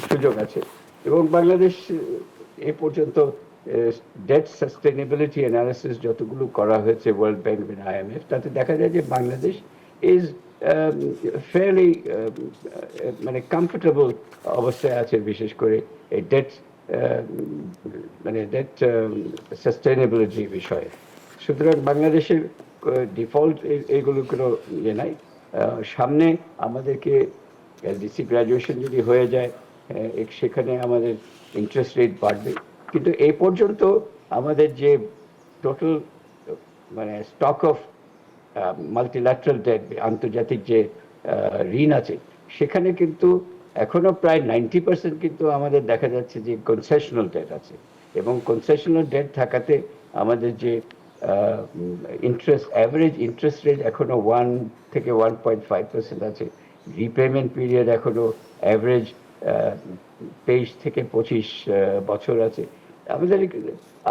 সুযোগ আছে, এবং বাংলাদেশ এ পর্যন্ত ডেট সাস্টেনেবিলিটি অ্যানালিসিস যতগুলো করা হয়েছে ওয়ার্ল্ড ব্যাংক এবং IMF, তাতে দেখা যায় যে বাংলাদেশ ইজ ফেয়ারলি মানে কমফোর্টেবল অবস্থায় আছে, বিশেষ করে এই ডেট মানে ডেট সাস্টেনেবিলিটি বিষয়ে। সুতরাং বাংলাদেশের ডিফল্ট এইগুলো কোনো ইয়ে নাই। সামনে আমাদেরকে LDC গ্র্যাজুয়েশন যদি হয়ে যায়, সেখানে আমাদের ইন্টারেস্ট রেট বাড়বে, কিন্তু এই পর্যন্ত আমাদের যে টোটাল মানে স্টক অফ মাল্টিল্যাটারাল ডেট, আন্তর্জাতিক যে ঋণ আছে, সেখানে কিন্তু এখনো প্রায় 90% কিন্তু আমাদের দেখা যাচ্ছে যে কনসেশনাল ডেট আছে, এবং কনসেশনাল ডেট থাকাতে আমাদের যে অ্যাভারেজ ইন্টারেস্ট রেট এখনো 1 থেকে 1.5% আছে। রিপেমেন্ট পিরিয়ড এখনো অ্যাভারেজ 23 থেকে 25 বছর আছে আমাদের।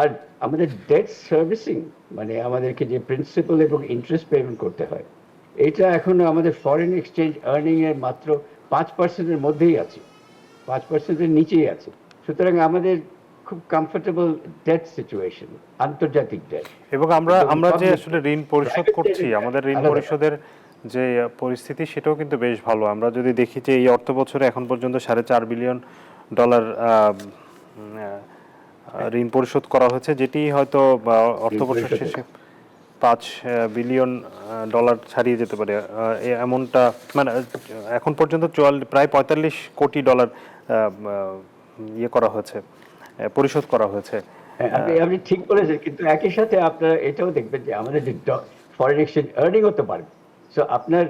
আর আমাদের ডেট সার্ভিসিং মানে আমাদেরকে যে প্রিন্সিপাল এবং ইন্টারেস্ট পেমেন্ট করতে হয়, এটা এখনো আমাদের ফরেন এক্সচেঞ্জ আর্নিং এর মাত্র 5%-এর মধ্যেই আছে, 5%-এর নিচেই আছে। সুতরাং আমাদের খুব কমফোর্টেবল ডেট সিচুয়েশন, আন্তর্জাতিক ডেট। এবং আমরা যে আসলে ঋণ পরিশোধ করছি, আমাদের ঋণ পরিশোধের যে পরিস্থিতি সেটাও কিন্তু বেশ ভালো। আমরা যদি দেখি যে এই অর্থ বছরে এখন পর্যন্ত $4.5 বিলিয়ন ঋণ পরিশোধ করা হয়েছে, যেটি হয়তো অর্থ বছর শেষে $5 বিলিয়ন ছাড়িয়ে যেতে পারে, এমনটা মানে এখন পর্যন্ত প্রায় $45 কোটি ইয়ে করা হয়েছে, পরিশোধ করা হয়েছে। আপনি ঠিক বলেছেন, কিন্তু একই সাথে আপনারা এটাও দেখবেন যে আমাদের যে ফরেন এক্সচেঞ্জ আর্নিং হতে পারবে। সো আপনার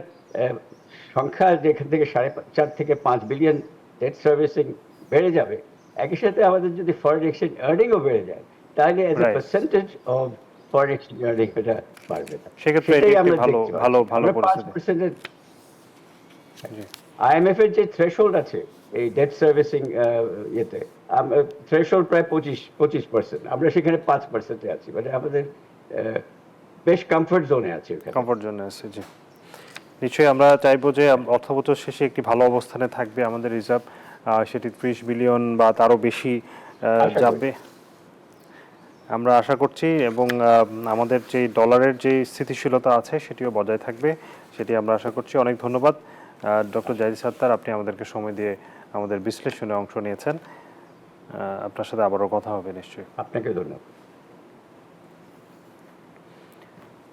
সংখ্যা যেখান থেকে 4.5 থেকে 5 বিলিয়ন ডেট সার্ভিসিং বেড়ে যাবে, একই সাথে আমাদের যদি ফরেন এক্সচেঞ্জ আর্নিংও বেড়ে যায়, তাহলে as a percentage of foreign exchange earning এটা বাড়বে না। সেক্ষেত্রে এটি ভালো পরিস্থিতি। IMF এর যে থ্রেশহোল্ড আছে এই ডেট সার্ভিসিং ইয়েতে, থ্রেশহোল্ড প্রায় 25%, আমরা সেখানে 5%-এ আছি, মানে আমাদের বেশ কমফোর্ট জোনে আছে। কমফোর্ট জোনে আছে, জি। নিশ্চয়ই আমরা চাইবো যে অর্থ বছর শেষে একটি ভালো অবস্থানে থাকবে আমাদের রিজার্ভ, সেটি 30 বিলিয়ন বা তারও বেশি যাবে আমরা আশা করছি, এবং আমাদের যে ডলারের যে স্থিতিশীলতা আছে সেটিও বজায় থাকবে, সেটি আমরা আশা করছি। অনেক ধন্যবাদ ডক্টর জাহিদ সাত্তার, আপনি আমাদেরকে সময় দিয়ে আমাদের বিশ্লেষণে অংশ নিয়েছেন। আপনার সাথে আবারও কথা হবে নিশ্চয়ই। আপনাকে ধন্যবাদ।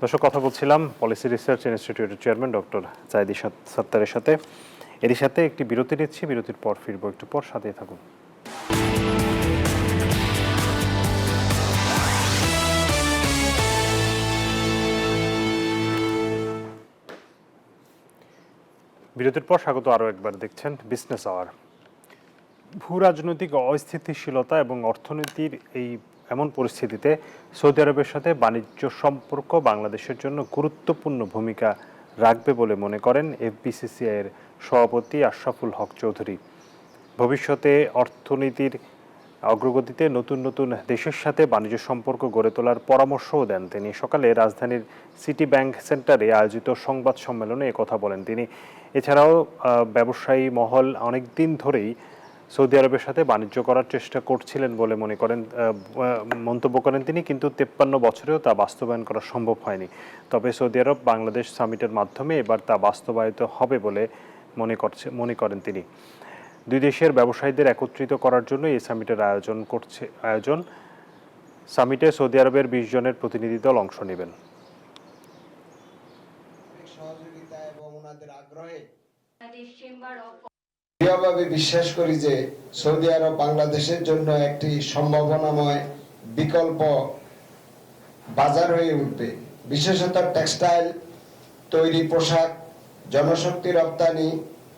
দর্শক, কথা বলছিলাম পলিসি রিসার্চ ইনস্টিটিউটের চেয়ারম্যান ডক্টর জাহিদ সাত্তারের সাথে। এরই সাথে একটি বিরতি নিচ্ছি, বিরতির পর ফিরবো, একটু পর সাথেই থাকুন। বিরতির পর স্বাগত আরও একবার, দেখছেন বিজনেস আওয়ার। ভূ রাজনৈতিক অস্থিতিশীলতা এবং অর্থনীতির এই এমন পরিস্থিতিতে সৌদি আরবের সাথে বাণিজ্য সম্পর্ক বাংলাদেশের জন্য গুরুত্বপূর্ণ ভূমিকা রাখবে বলে মনে করেন FBCCI এর সভাপতি আশরাফুল হক চৌধুরী। ভবিষ্যতে অর্থনীতির অগ্রগতিতে নতুন নতুন দেশের সাথে বাণিজ্য সম্পর্ক গড়ে তোলার পরামর্শও দেন তিনি। সকালে রাজধানীর সিটি ব্যাংক সেন্টারে আয়োজিত সংবাদ সম্মেলনে একথা বলেন তিনি। এছাড়াও ব্যবসায়ী মহল অনেক দিন ধরেই সৌদি আরবের সাথে বাণিজ্য করার চেষ্টা করছিলেন বলে মন্তব্য করেন তিনি, কিন্তু 53 বছরেও তা বাস্তবায়ন করা সম্ভব হয়নি। তবে সৌদি আরব বাংলাদেশ সামিটের মাধ্যমে এবার তা বাস্তবায়িত হবে বলে মনে করেন তিনি। দুই দেশের ব্যবসায়ীদের একত্রিত করার জন্য এই সামিটের আয়োজন। সামিটে সৌদি আরবের 20 জনের প্রতিনিধি দল অংশ নেবেন। দৃঢ়ভাবে বিশ্বাস করি যে সৌদি আরব বাংলাদেশের জন্য একটি সম্ভাবনাময় বিকল্প বাজার হয়ে উঠবে। বিশেষত টেক্সটাইল, তৈরি পোশাক, জনশক্তি রপ্তানি,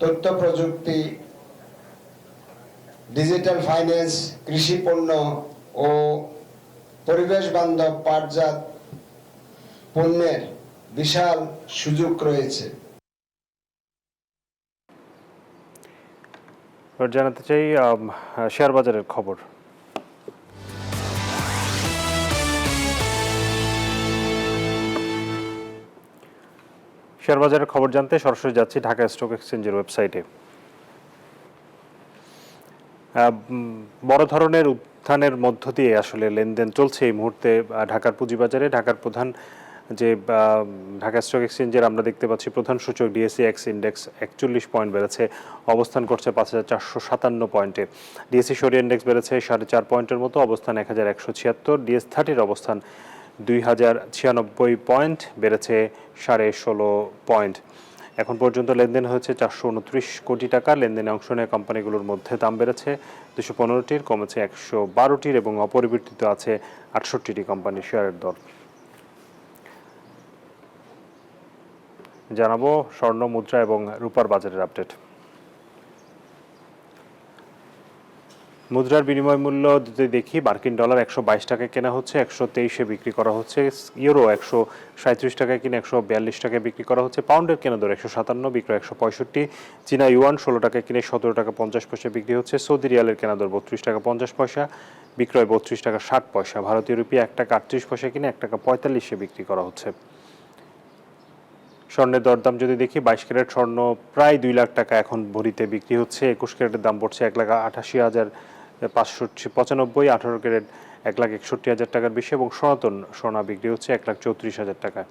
তথ্য প্রযুক্তি, ডিজিটাল ফাইন্যান্স, কৃষি পণ্য ও পরিবেশ বান্ধব পাটজাত পণ্যের বিশাল সুযোগ রয়েছে। জানাতে চাই শেয়ার বাজারের খবর। শেয়ারবাজারের খবর জানতে সরাসরি যাচ্ছি ঢাকা স্টক এক্সচেঞ্জের ওয়েবসাইটে। বড় ধরনের উত্থানের মধ্য দিয়ে আসলে লেনদেন চলছে এই মুহূর্তে ঢাকার পুঁজিবাজারে। ঢাকার প্রধান যে ঢাকা স্টক এক্সচেঞ্জের আমরা দেখতে পাচ্ছি প্রধান সূচক DSEX ইন্ডেক্স 41 পয়েন্ট বেড়েছে, অবস্থান করছে 5457 পয়েন্টে। DSE সরি ইন্ডেক্স বেড়েছে 4.5 পয়েন্টের মতো, অবস্থান 1176। DS30 অবস্থান 2096 পয়েন্ট, বেড়েছে 16.5 পয়েন্ট। এখন পর্যন্ত লেনদেন হয়েছে 429 কোটি টাকা। লেনদেনে অংশ নেওয়া কোম্পানিগুলোর মধ্যে দাম বেড়েছে 215টির, কমেছে 112টির এবং অপরিবর্তিত আছে 68টি কোম্পানির শেয়ারের দর। জানাবো স্বর্ণ, মুদ্রা এবং রূপার বাজারের আপডেট। মুদ্রার বিনিময় মূল্য যদি দেখি, মার্কিন ডলার 122 টাকায় কেনা হচ্ছে, 123-এ বিক্রি করা হচ্ছে। ইউরো 137 টাকায় কিনে 142 টাকায় বিক্রি করা হচ্ছে। পাউন্ডের কেনা দর 157, বিক্রয় 165। চীনা ইউয়ান 16 টাকায় কিনে 17 টাকা 50 পয়সা বিক্রি হচ্ছে। সৌদি রিয়ালের কেনা দর 32 টাকা 50 পয়সা, বিক্রয় 32 টাকা 60 পয়সা। ভারতীয় রুপি 1 টাকা 38 পয়সা কিনে 1 টাকা 45-এ বিক্রি করা হচ্ছে। স্বর্ণের দরদাম যদি দেখি, 22 ক্যারেট স্বর্ণ প্রায় 2 লাখ টাকা এখন ভরিতে বিক্রি হচ্ছে। 21 ক্যারেটের দাম পড়ছে 1,88,595, 18 ক্যারেট 1,61,000 টাকার বেশি এবং সনাতন সোনা বিক্রি হচ্ছে 1,34,000 টাকায়।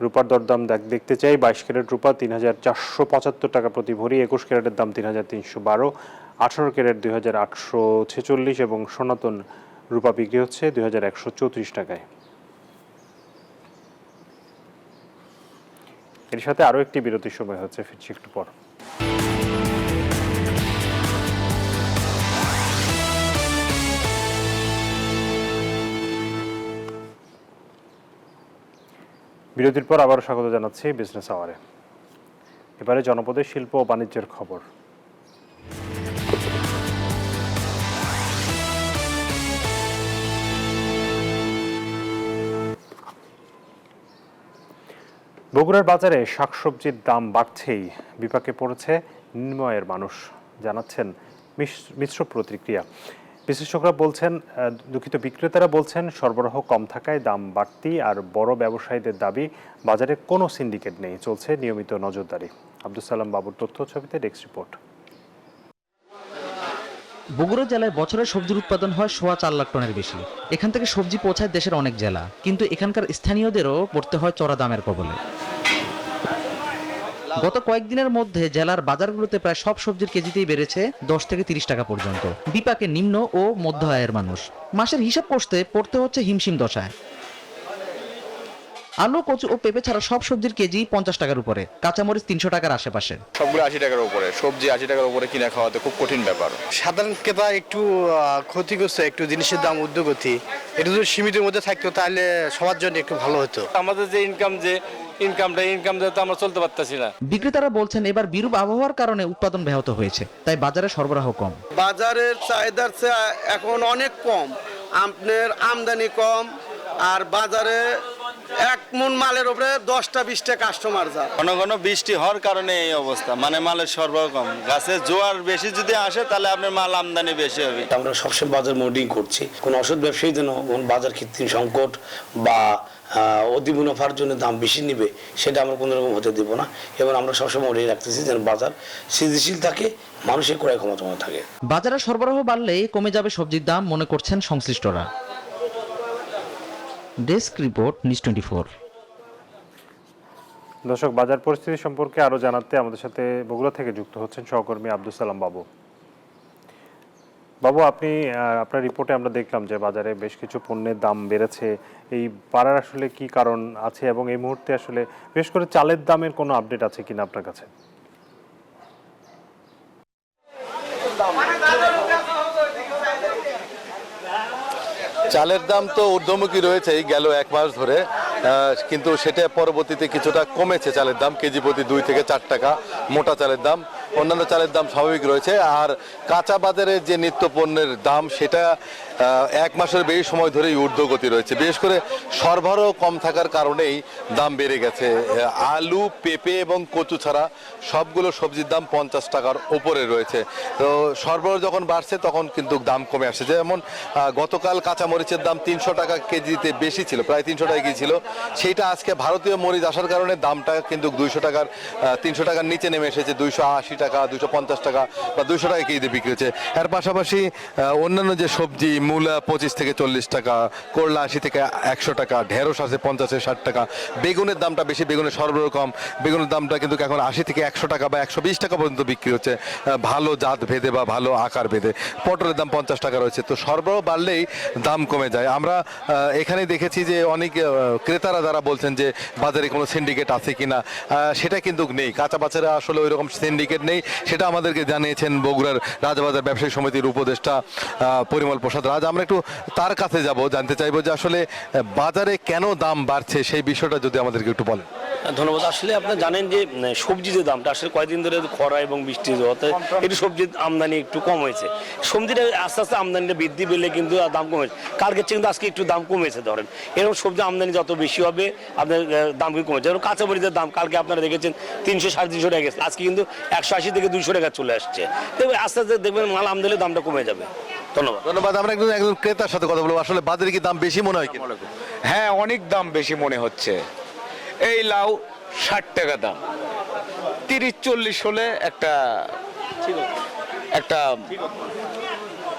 রূপার দরদাম দেখতে চাই, 22 ক্যারেট রূপা 3,475 টাকা প্রতি ভরি, 21 ক্যারেটের দাম 3,312, 18 ক্যারেট 2,846 এবং সনাতন রূপা বিক্রি হচ্ছে 2,134 টাকায়। এর সাথে আরও একটি বিরতির সময় হচ্ছে, ফিরছি একটু পর। বিরতির পর আবারও স্বাগত জানাচ্ছি বিজনেস আওয়ারে। এবারে জনপদের শিল্প ও বাণিজ্যের খবর। বগুড়ার বাজারে শাকসবজির দাম বাড়ছেই বিপাকে পড়েছে নিম্ন আয়ের মানুষ, জানাচ্ছেন মিশ্র প্রতিক্রিয়া। বিশেষজ্ঞরা বলছেন, বিক্রেতারা বলছেন সরবরাহ কম থাকায় দাম বাড়তি, আর বড় ব্যবসায়ীদের দাবি বাজারে কোনো সিন্ডিকেট নেই, চলছে নিয়মিত নজরদারি। আব্দুল সালাম বাবুর তথ্য ছবিতে ডেস্ক রিপোর্ট। বগুড়া জেলায় বছরে সবজির উৎপাদন হয় 4.25 লাখ টনের বেশি। এখান থেকে সবজি পৌঁছায় দেশের অনেক জেলা, কিন্তু এখানকার স্থানীয়দেরও পড়তে হয় চড়া দামের কবলে। গত কয়েকদিনের মধ্যে জেলার বাজারগুলোতে প্রায় সব সবজির কেজিতেই বেড়েছে 10 থেকে 30 টাকা পর্যন্ত। বিপাকে নিম্ন ও মধ্য আয়ের মানুষ। মাসের হিসাব কষতে পড়তে হচ্ছে হিমশিম দশায়। আলু, কচু ও পেঁপে ছাড়া সব সবজির কেজি 50 টাকার উপরে, কাঁচামরিচ 300 টাকার আশেপাশে। সবগুলো 80 টাকার উপরে, সবজি 80 টাকার উপরে কিনে খাওয়াতে খুব কঠিন ব্যাপার। সাধারণ ক্রেতা একটু ক্ষতিগ্রস্ত, একটু জিনিসের দাম ঊর্ধ্বগতি। এটা যদি সীমিতের মধ্যে থাকতো তাহলে সবার জন্য একটু ভালো হতো। আমাদের যে ইনকাম তো আমরা চলতে পারতেছি না। বিক্রেতারা বলছেন এবার বিরূপ আবহাওয়ার কারণে উৎপাদন ব্যাহত হয়েছে, তাই বাজারে সরবরাহ কম। বাজারের চাহিদার চেয়ে এখন অনেক কম, আপনার আমদানি কম, আর বাজারে 1 মণ মালের উপরে 10-20টা কাস্টমার যায়। ঘন ঘন বৃষ্টি হওয়ার কারণে এই অবস্থা, মানে মালের সরবরাহ কম। গাছে জোয়ার বেশি যদি আসে তাহলে আপনার মাল আমদানি বেশি হবে। আমরা সবসময় বাজার মনিটরিং করছি, কোন অসৎ ব্যবসায়ী যেন বাজার কৃত্রিম সংকট বা অতি মুনাফার জন্য দাম বেশি নিবে সেটা আমরা কোনো রকম হতে দেব না, এবং আমরা সবসময় মনিটরিং রাখতেছি যেন বাজার স্থিতিশীল থাকে, মানুষের ক্রয় ক্ষমতা থাকে। বাজারে সরবরাহ বাড়লে কমে যাবে সবজির দাম মনে করছেন সংশ্লিষ্টরা। Desk report, news 24। দর্শক, বাজার পরিস্থিতি সম্পর্কে আরো জানাতে আমাদের সাথে বগুড়া থেকে যুক্ত হচ্ছেন সহকর্মী আব্দুল সালাম বাবু। বাবু, আপনি আপনার রিপোর্টে আমরা দেখলাম যে বাজারে বেশ কিছু পণ্যের দাম বেড়েছে। এই বাড়ার আসলে কি কারণ আছে, এবং এই মুহূর্তে আসলে বিশেষ করে চালের দামের কোনো আপডেট আছে কিনা আপনার কাছে? চালের দাম তো ঊর্ধ্বমুখী রয়েছে গেল 1 মাস ধরে, কিন্তু সেটা পরবর্তীতে কিছুটা কমেছে। চালের দাম কেজি প্রতি 2 থেকে 4 টাকা মোটা চালের দাম, অন্যান্য চালের দাম স্বাভাবিক রয়েছে। আর কাঁচা বাজারের যে নিত্য পণ্যের দাম সেটা 1 মাসের বেশি সময় ধরেই ঊর্ধ্বগতি রয়েছে। বিশেষ করে সরবরাহ কম থাকার কারণেই দাম বেড়ে গেছে। আলু, পেঁপে এবং কচু ছাড়া সবগুলো সবজির দাম 50 টাকার ওপরে রয়েছে। তো সরবরাহ যখন বাড়ছে তখন কিন্তু দাম কমে আসছে। যেমন গতকাল কাঁচামরিচের দাম 300 টাকা কেজিতে বেশি ছিল, প্রায় 300 টাকা কেজি ছিল। সেইটা আজকে ভারতীয় মরিচ আসার কারণে দামটা কিন্তু 300 টাকার নিচে নেমে এসেছে, 280 টাকা, 250 টাকা বা 200 টাকা কেজিতে বিক্রি হচ্ছে। এর পাশাপাশি অন্যান্য যে সবজি, মূলা 25 থেকে 40 টাকা, করলা 80 থেকে 100 টাকা, ঢেঁড়স আছে 50 থেকে 60 টাকা। বেগুনের দামটা বেশি, বেগুনের সরবরাহ কম, বেগুনের দামটা কিন্তু এখন 80 থেকে 100 টাকা বা 120 টাকা পর্যন্ত বিক্রি হচ্ছে, ভালো জাত ভেদে বা ভালো আকার ভেদে। পটলের দাম 50 টাকা রয়েছে। তো সরবরাহ বাড়লেই দাম কমে যায়। আমরা এখানে দেখেছি যে অনেক ক্রেতারা যারা বলছেন যে বাজারে কোনো সিন্ডিকেট আছে কিনা, সেটা কিন্তু নেই। কাঁচা বাজারে আসলে ওই রকম সিন্ডিকেট নেই, সেটা আমাদেরকে জানিয়েছেন বগুড়ার রাজাবাজার ব্যবসায়ী সমিতির উপদেষ্টা পরিমল প্রসাদ রাজ। আমরা একটু তার কাছে যাব, জানতে চাইবো যে আসলে বাজারে কেন দাম বাড়ছে সেই বিষয়টা যদি আমাদেরকে একটু বলেন। ধন্যবাদ। আসলে আপনারা জানেন যে সবজি যে দামটা আসলে কয়েকদিন ধরে খরা এবং বৃষ্টি হতে একটু সবজির আমদানি একটু কম হয়েছে। সবজিটা আস্তে আস্তে আমদানিটা বৃদ্ধি পেলে কিন্তু দাম কমেছে। কালকের চেয়ে কিন্তু আজকে একটু দাম কমেছে। ধরেন এরকম সবজি আমদানি যত বেশি হবে আপনার দাম কিন্তু কমেছে। যেমন কাঁচামরিচের দাম কালকে আপনারা দেখেছেন 300 350 টাকা গেছে, আজকে কিন্তু 180 থেকে 200 টাকা চলে আসছে। দেখবেন আস্তে আস্তে দেখবেন মাল আমদানি দামটা কমে যাবে। ধন্যবাদ। আমরা একজন ক্রেতার সাথে কথা বলবো। আসলে বাজারে কি দাম বেশি মনে হয়? হ্যাঁ, অনেক দাম বেশি মনে হচ্ছে। এই লাউ 60 টাকা দাম, 30-40 হলে একটা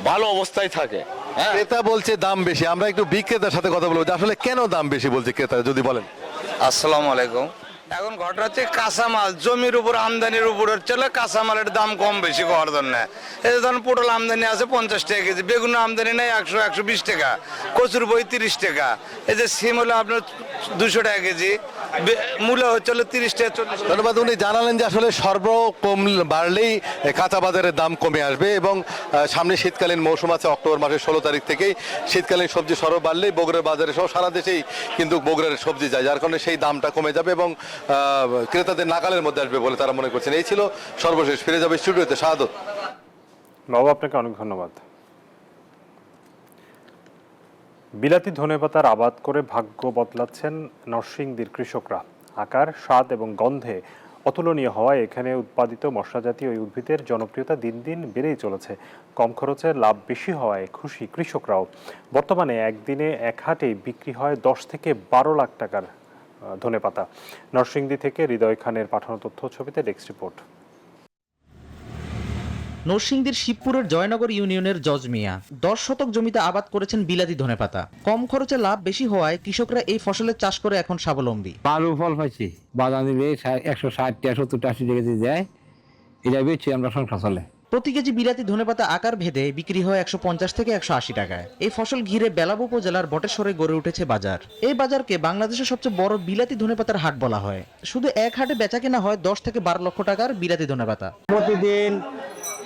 ভালো অবস্থায় থাকে। ক্রেতা বলছে দাম বেশি, আমরা একটু বিক্রেতার সাথে কথা বলবো আসলে কেন দাম বেশি বলছে ক্রেতা, যদি বলেন। আসসালামু আলাইকুম। এখন ঘটনা হচ্ছে কাঁচামাল জমির উপর আমদানির উপর হচ্ছে কাঁচামালের দাম কম বেশি হওয়ার জন্য। এই যে ধরুন পটল আমদানি আছে 50 টাকা কেজি, বেগুন আমদানি নেই 100-120 টাকা, কচুর বই 30 টাকা, এই যে সিম হলো আপনার 200 টাকা কেজি, মূলা হচ্ছে 30 টাকা 40 টাকা। ধন্যবাদ। উনি জানালেন যে আসলে সরবরাহ কম বাড়লেই কাঁচা বাজারের দাম কমে আসবে এবং সামনে শীতকালীন মৌসুম আছে, অক্টোবর মাসের 16 তারিখ থেকেই শীতকালীন সবজি সরবরাহ বাড়লেই বগুড়ার বাজারে সহ সারা দেশেই কিন্তু বগুড়ার সবজি যায়, যার কারণে সেই দামটা কমে যাবে এবং ক্রেতাদের নাগালের মধ্যে আসবে বলে তারা মনে করছেন। এই ছিল সর্বশেষ। ফিরে যাবে স্টুডিওতে। শাহাদত বাবু, আপনাকে অনেক ধন্যবাদ। বিলাতি ধনেপাতার আবাদ করে ভাগ্য বদলাচ্ছেন নরসিংদীর কৃষকরা। আকার, স্বাদ এবং গন্ধে অতুলনীয় হওয়ায় এখানে উৎপাদিত মশলাজাতীয় এই উদ্ভিদের জনপ্রিয়তা দিন দিন বেড়েই চলেছে। কম খরচে লাভ বেশি হওয়ায় খুশি কৃষকরাও। বর্তমানে একদিনে এক হাটেই বিক্রি হয় 10 থেকে 12 লাখ টাকার ধনেপাতা। নরসিংদী থেকে হৃদয় খানের পাঠানো তথ্য ছবিতে ডেস্ক রিপোর্ট। নরসিংদীর শিবপুরের জয়নগর ইউনিয়নের জজ মিয়া 10 শতক জমিতে আবাদ করেছেন বিলাতি ধনেপাতা। কম খরচে লাভ বেশি হওয়ায় কৃষকরা এই ফসলের চাষ করে এখন স্বাবলম্বী। ভালো ফল পাইছি, বাজার নিলে 160-70 টাকা কেজি দেয়, এটা বেচি আমরা সংসার চলে। প্রতি কেজি বিলাতি ধনেপাতা আকার ভেদে বিক্রি হয় 150 থেকে 180 টাকায়। এই ফসল ঘিরে বেলাব উপজেলার বটেশ্বরে গড়ে উঠেছে বাজার। এই বাজারকে বাংলাদেশের সবচেয়ে বড় বিলাতি ধনেপাতার হাট বলা হয়। শুধু এক হাটে বেচা কেনা হয় 10 থেকে 12 লক্ষ টাকার বিলাতি ধনেপাতা। প্রতিদিন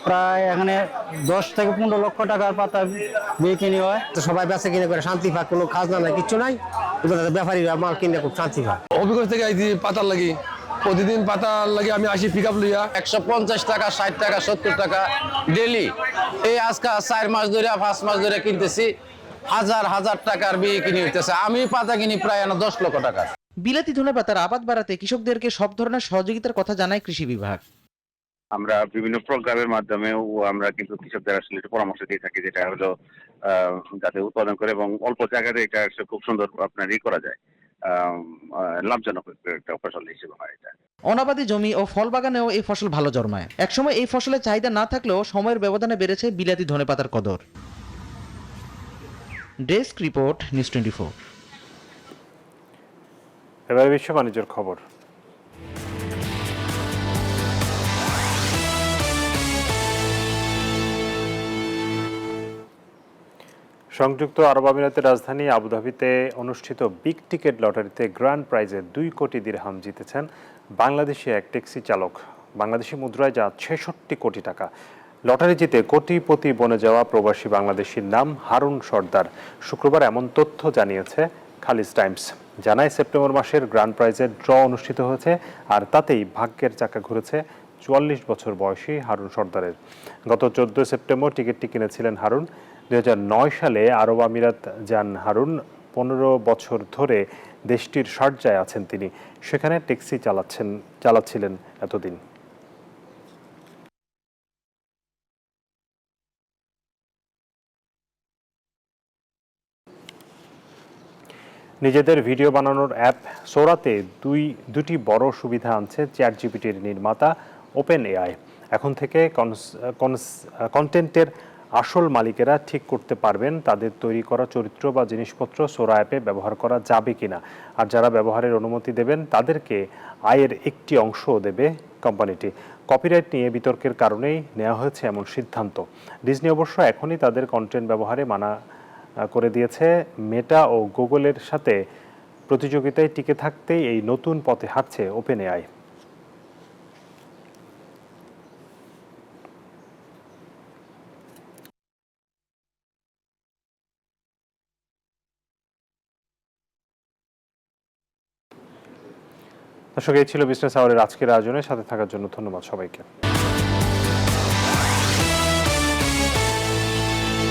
প্রায় এখানে 10 থেকে 15 লক্ষ টাকার পাতা বিক্রি হয়। তো সবাই বেচা কিনে করে শান্তি পায়, কোনো খাজনা নাই, কিচ্ছু নাই। ব্যাপারীরা মাল কিনে খুব শান্তি পায়। অভিজ্ঞতা থেকে আইছি পাতার লাগি, প্রতিদিন পাতার লাগি আমি আসি পিক আপ লইয়া 150 টাকা, 60 টাকা, 70 টাকা ডেলি। এই আজকে 4 মাস ধরে 5 মাস ধরে কিনতেছি, হাজার টাকার বিক্রি হইতেছে। আমি পাতা কিনি প্রায় 10 লক্ষ টাকা। বিলাতি ধনেপাতার আবাদ বাড়াতে কৃষকদেরকে সব ধরনের সহযোগিতার কথা জানায় কৃষি বিভাগ। আমরা বিভিন্ন প্রোগ্রামের মাধ্যমেও আমরা কিন্তু কৃষকদের আসলে পরামর্শ দিয়ে থাকি, যেটা হলো যাতে উৎপাদন করে এবং অল্প জায়গাতে এটা খুব সুন্দর আপনার করা যায়, লাভজনক একটা ফসল হিসেবে হয় এটা। অনাবাদি জমি ও ফল বাগানেও এই ফসল ভালো জন্মায়। একসময় এই ফসলের চাহিদা না থাকলেও সময়ের ব্যবধানে বেড়েছে বিলাতি ধনেপাতার কদর। Desk report, news 24। এবারে বিশ্ব বাণিজ্যের খবর। সংযুক্ত আরব আমিরাতের রাজধানী আবুধাবিতে অনুষ্ঠিত বিগ টিকেট লটারিতে গ্র্যান্ড প্রাইজে 2 কোটি দিরহাম জিতেছেন বাংলাদেশি এক ট্যাক্সি চালক। বাংলাদেশি মুদ্রায় যা 66 কোটি টাকা। লটারি জিতে কোটিপতি বনে যাওয়া প্রবাসী বাংলাদেশির নাম হারুন সর্দার। শুক্রবার এমন তথ্য জানিয়েছে খালিজ টাইমস। জানায় সেপ্টেম্বর মাসের গ্র্যান্ড প্রাইজের ড্র অনুষ্ঠিত হয়েছে আর তাতেই ভাগ্যের চাকা ঘুরেছে 44 বছর বয়সী হারুন সর্দারের। গত 14 সেপ্টেম্বর টিকিটটি কিনেছিলেন হারুন। 2009 সালে আরব আমিরাত যান হারুন। 15 বছর ধরে দেশটির শারজায় আছেন তিনি। সেখানে ট্যাক্সি চালাচ্ছিলেন এতদিন। নিজেদের ভিডিও বানানোর অ্যাপ সোরাতে দুটি বড় সুবিধা আনছে চ্যাটজিপিটির নির্মাতা ওপেন এআই। এখন থেকে কন্টেন্টের আসল মালিকেরা ঠিক করতে পারবেন তাদের তৈরি করা চরিত্র বা জিনিসপত্র সোরা অ্যাপে ব্যবহার করা যাবে কিনা। আর যারা ব্যবহারের অনুমতি দেবেন তাদেরকে আয়ের একটি অংশও দেবে কোম্পানিটি। কপিরাইট নিয়ে বিতর্কের কারণেই নেওয়া হয়েছে এমন সিদ্ধান্ত। ডিজনি অবশ্য এখনই তাদের কন্টেন্ট ব্যবহারে মানা করে দিয়েছে। মেটা ও গুগলের সাথে প্রতিযোগিতায় টিকে থাকতেই এই নতুন পথে হাঁটছে ওপেন এআই। দর্শক, এই ছিল বিজনেস আওয়ারের আজকের আয়োজনে। সাথে থাকার জন্য ধন্যবাদ সবাইকে।